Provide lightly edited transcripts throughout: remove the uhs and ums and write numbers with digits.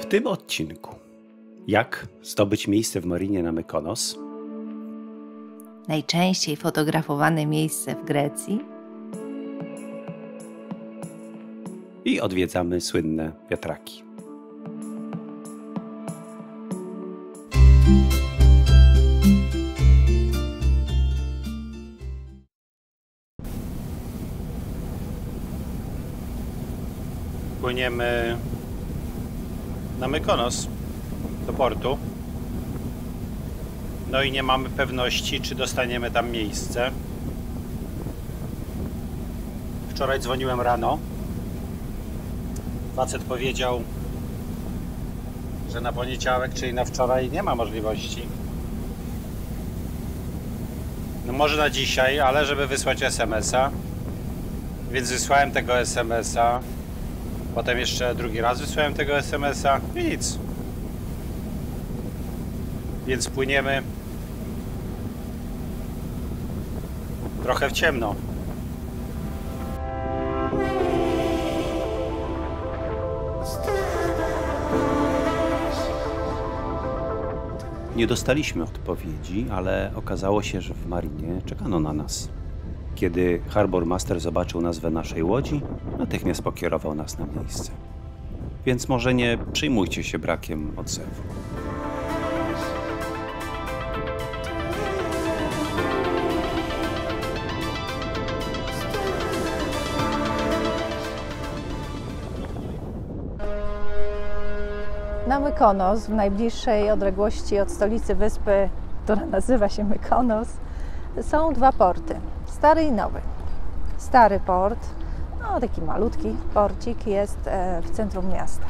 W tym odcinku jak zdobyć miejsce w marinie na Mykonos, najczęściej fotografowane miejsce w Grecji i odwiedzamy słynne wiatraki. Płyniemy na Mykonos do portu. No i nie mamy pewności, czy dostaniemy tam miejsce. Wczoraj dzwoniłem rano. Facet powiedział, że na poniedziałek, czyli na wczoraj nie ma możliwości. No może na dzisiaj, ale żeby wysłać SMS-a. Więc wysłałem tego SMS-a. Potem jeszcze drugi raz wysłałem tego SMS-a i nic. Więc płyniemy trochę w ciemno. Nie dostaliśmy odpowiedzi, ale okazało się, że w marinie czekano na nas. Kiedy Harbor Master zobaczył nazwę naszej łodzi, natychmiast pokierował nas na miejsce. Więc może nie przejmujcie się brakiem odzewu. Na Mykonos, w najbliższej odległości od stolicy wyspy, która nazywa się Mykonos, są dwa porty, stary i nowy. Stary port, no taki malutki porcik, jest w centrum miasta.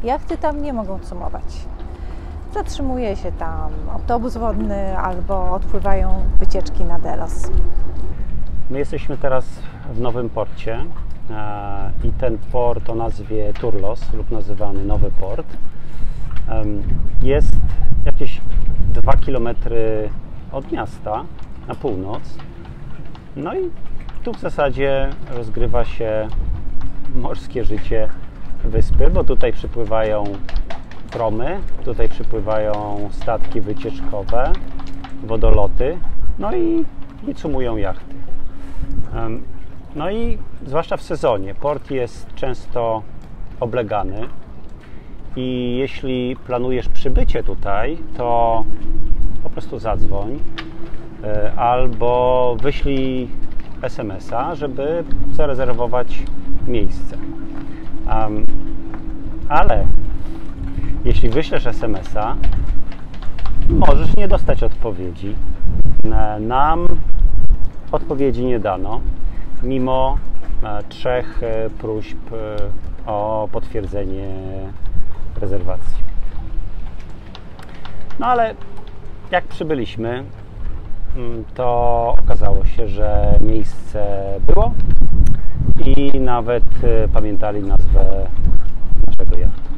Jachty tam nie mogą cumować. Zatrzymuje się tam autobus wodny albo odpływają wycieczki na Delos. My jesteśmy teraz w nowym porcie i ten port o nazwie Turlos, lub nazywany Nowy Port, jest jakieś 2 km od miasta na północ. No i tu w zasadzie rozgrywa się morskie życie wyspy, bo tutaj przypływają promy, tutaj przypływają statki wycieczkowe, wodoloty, no i cumują jachty. No i zwłaszcza w sezonie port jest często oblegany i jeśli planujesz przybycie tutaj, to po prostu zadzwoń albo wyślij SMS-a, żeby zarezerwować miejsce. Ale jeśli wyślesz SMS-a, możesz nie dostać odpowiedzi. Nam odpowiedzi nie dano, mimo 3 próśb o potwierdzenie rezerwacji. No ale jak przybyliśmy, to okazało się, że miejsce było i nawet pamiętali nazwę naszego jachtu.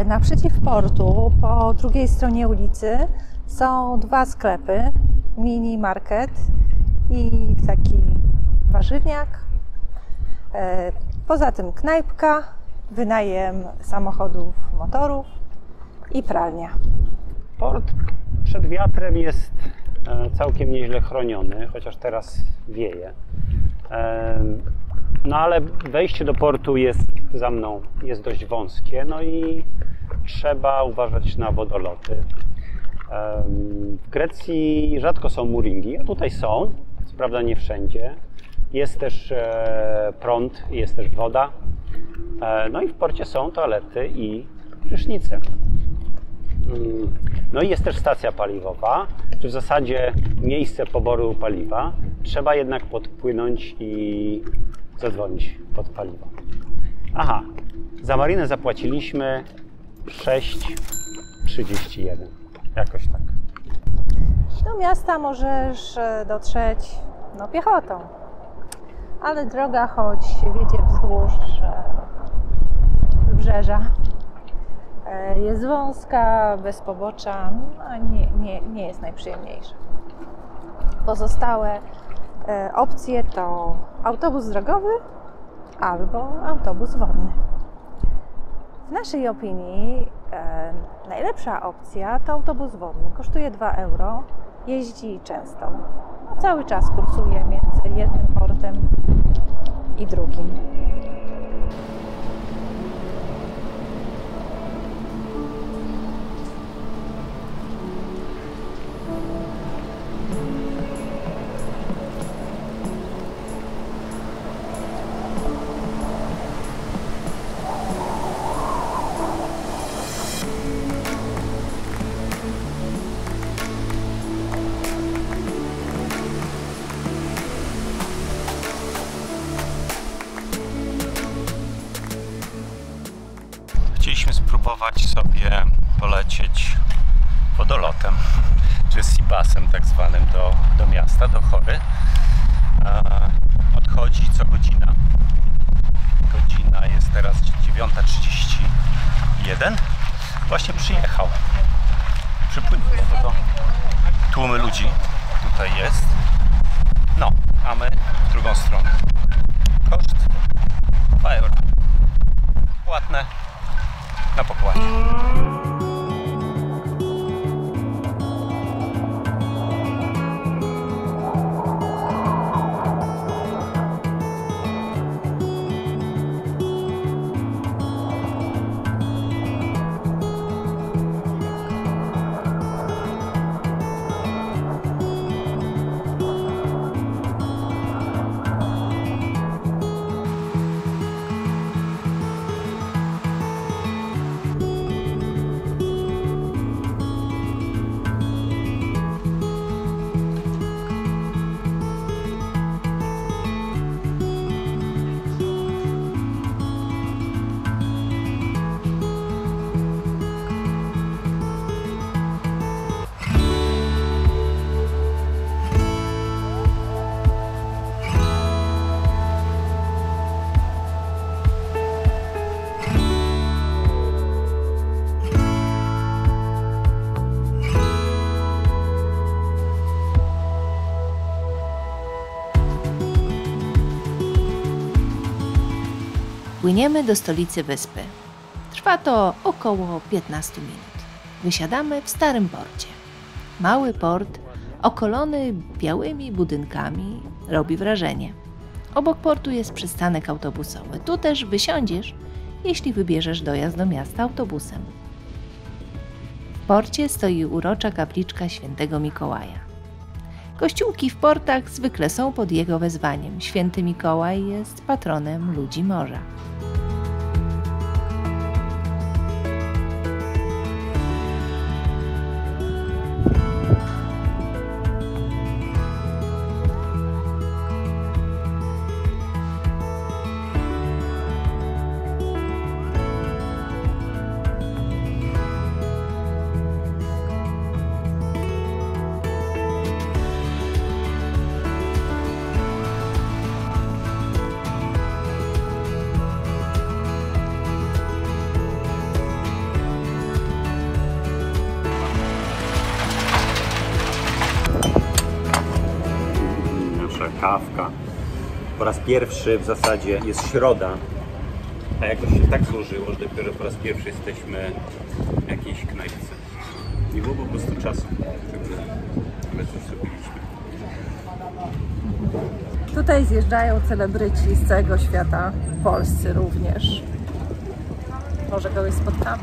Naprzeciw portu, po drugiej stronie ulicy, są dwa sklepy, mini market i taki warzywniak. Poza tym knajpka, wynajem samochodów, motorów i pralnia. Port przed wiatrem jest całkiem nieźle chroniony, chociaż teraz wieje. No ale wejście do portu jest za mną, jest dość wąskie, no i trzeba uważać na wodoloty. W Grecji rzadko są mooringi, a tutaj są, co prawda nie wszędzie. Jest też prąd, jest też woda. No i w porcie są toalety i prysznice. No i jest też stacja paliwowa, czy w zasadzie miejsce poboru paliwa. Trzeba jednak podpłynąć i zadzwonić pod paliwo. Aha, za marinę zapłaciliśmy 6,31. Jakoś tak. Do miasta możesz dotrzeć piechotą, ale droga, choć wiedzie wzdłuż wybrzeża, jest wąska, bez pobocza, a nie jest najprzyjemniejsza. Pozostałe opcje to autobus drogowy albo autobus wodny. W naszej opinii najlepsza opcja to autobus wodny. Kosztuje 2 euro, jeździ często. No, cały czas kursuje między jednym portem i drugim. Chcieliśmy spróbować sobie polecieć wodolotem, czy Seabusem tak zwanym do miasta, do Chory. Odchodzi co godzina. Godzina jest teraz 9:31. Właśnie przyjechał. Przypłynął do tłumy ludzi. Tutaj jest. No, a my w drugą stronę. Koszt 2 euro. Płatne na pokładzie. Płyniemy do stolicy wyspy. Trwa to około 15 minut. Wysiadamy w starym porcie. Mały port, okolony białymi budynkami, robi wrażenie. Obok portu jest przystanek autobusowy. Tu też wysiądziesz, jeśli wybierzesz dojazd do miasta autobusem. W porcie stoi urocza kapliczka Świętego Mikołaja. Kościółki w portach zwykle są pod jego wezwaniem. Święty Mikołaj jest patronem ludzi morza. Kawka. Po raz pierwszy w zasadzie jest środa, a jakoś się tak złożyło, że dopiero po raz pierwszy jesteśmy w jakiejś knajpce. Nie było po prostu czasu, ale coś zrobiliśmy. Tutaj zjeżdżają celebryci z całego świata, polscy również. Może kogoś spotkamy.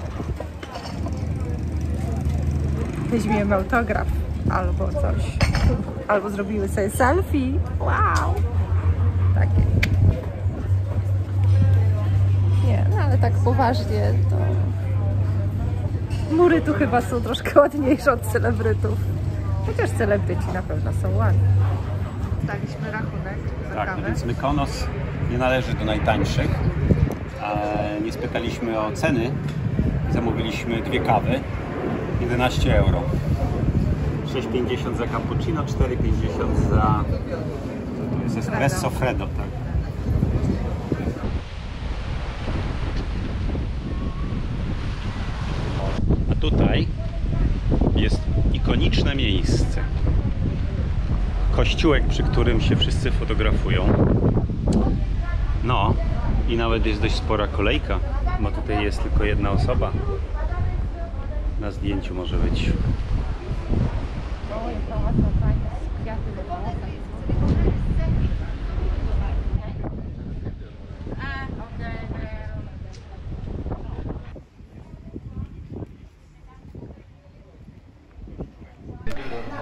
Weźmiemy autograf albo coś. Albo zrobimy sobie selfie. Wow! Takie. Nie, no ale tak poważnie to... Mury tu chyba są troszkę ładniejsze od celebrytów. Chociaż celebryci na pewno są ładni. Daliśmy rachunek za Tak, kawę. no więc Mykonos nie należy do najtańszych. Nie spytaliśmy o ceny. Zamówiliśmy 2 kawy. 11 euro. 6,50 za cappuccino, 4,50 za espresso freddo, tak. A tutaj jest ikoniczne miejsce. Kościółek, przy którym się wszyscy fotografują. No i nawet jest dość spora kolejka. Bo tutaj jest tylko jedna osoba. Na zdjęciu może być.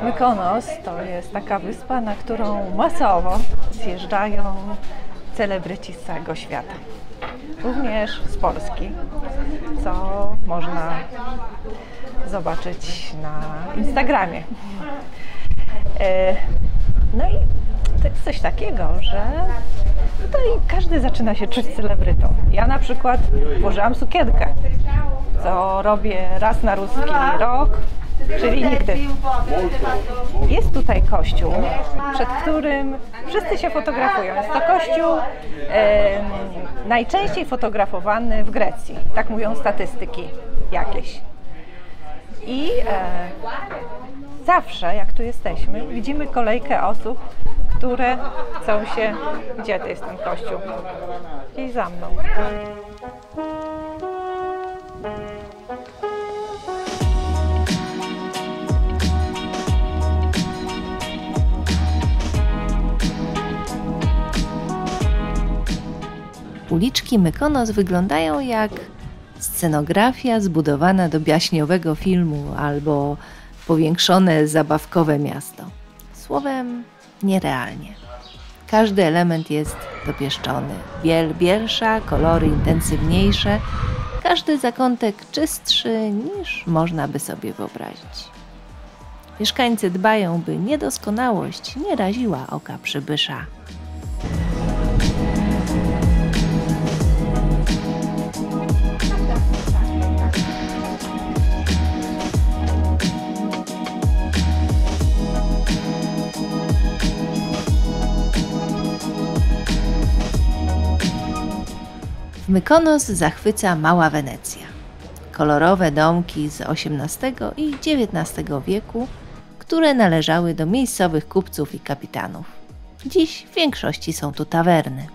Mykonos to jest taka wyspa, na którą masowo zjeżdżają celebryci z całego świata. Również z Polski, co można zobaczyć na Instagramie. No i to jest coś takiego, że tutaj każdy zaczyna się czuć celebrytą. Ja na przykład włożyłam sukienkę, co robię raz na ruski rok, czyli nigdy. Jest tutaj kościół, przed którym wszyscy się fotografują. Jest to kościół najczęściej fotografowany w Grecji. Tak mówią statystyki jakieś. I zawsze, jak tu jesteśmy, widzimy kolejkę osób, które chcą się... Gdzie to jest ten kościół? Gdzieś za mną. Uliczki Mykonos wyglądają jak scenografia zbudowana do baśniowego filmu albo powiększone zabawkowe miasto. Słowem, nierealnie. Każdy element jest dopieszczony. Biel bielsza, kolory intensywniejsze, każdy zakątek czystszy niż można by sobie wyobrazić. Mieszkańcy dbają, by niedoskonałość nie raziła oka przybysza. W Mykonos zachwyca Mała Wenecja. Kolorowe domki z XVIII i XIX wieku, które należały do miejscowych kupców i kapitanów. Dziś w większości są tu tawerny.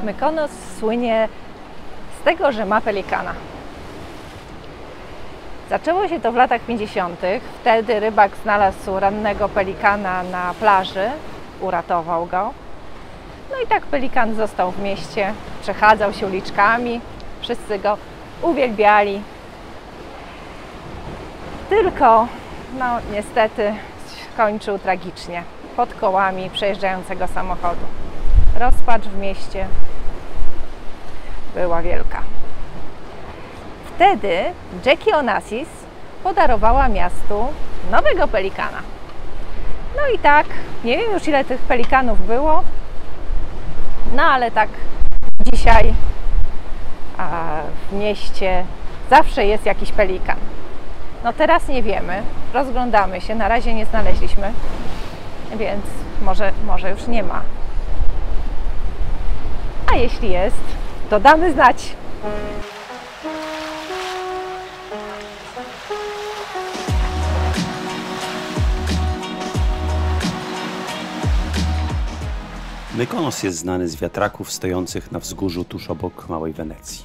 Mykonos słynie z tego, że ma pelikana. Zaczęło się to w latach 50. Wtedy rybak znalazł rannego pelikana na plaży, uratował go. No i tak pelikan został w mieście, przechadzał się uliczkami, wszyscy go uwielbiali. Tylko, no niestety, skończył tragicznie pod kołami przejeżdżającego samochodu. Rozpacz w mieście była wielka. Wtedy Jackie Onassis podarowała miastu nowego pelikana. No i tak, nie wiem już ile tych pelikanów było, no ale tak dzisiaj w mieście zawsze jest jakiś pelikan. No teraz nie wiemy, rozglądamy się, na razie nie znaleźliśmy, więc może już nie ma. A jeśli jest, to damy znać. Mykonos jest znany z wiatraków stojących na wzgórzu tuż obok Małej Wenecji.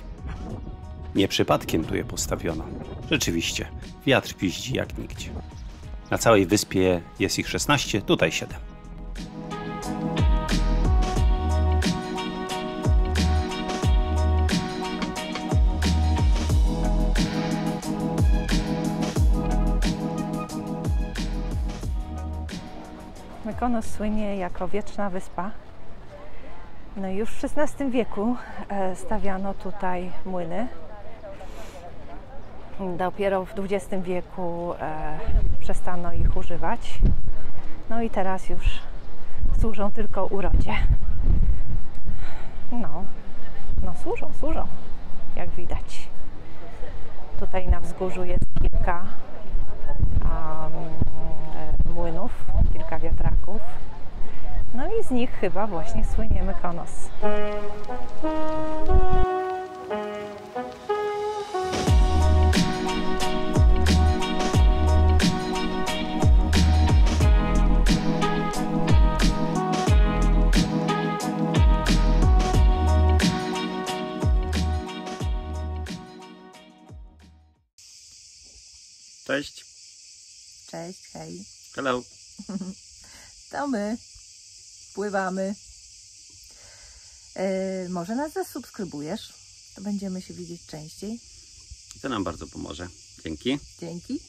Nie przypadkiem tu je postawiono. Rzeczywiście, wiatr piździ jak nigdzie. Na całej wyspie jest ich 16, tutaj 7. Mykonos słynie jako wieczna wyspa. No i już w XVI wieku stawiano tutaj młyny. Dopiero w XX wieku przestano ich używać. No i teraz już służą tylko urodzie. No służą, jak widać. Tutaj na wzgórzu jest kilka młynów, kilka wiatraków. No i z nich chyba właśnie słynie Mykonos. Cześć. Cześć, hej. Hello. To my pływamy. Może nas zasubskrybujesz? To będziemy się widzieć częściej. To nam bardzo pomoże. Dzięki. Dzięki.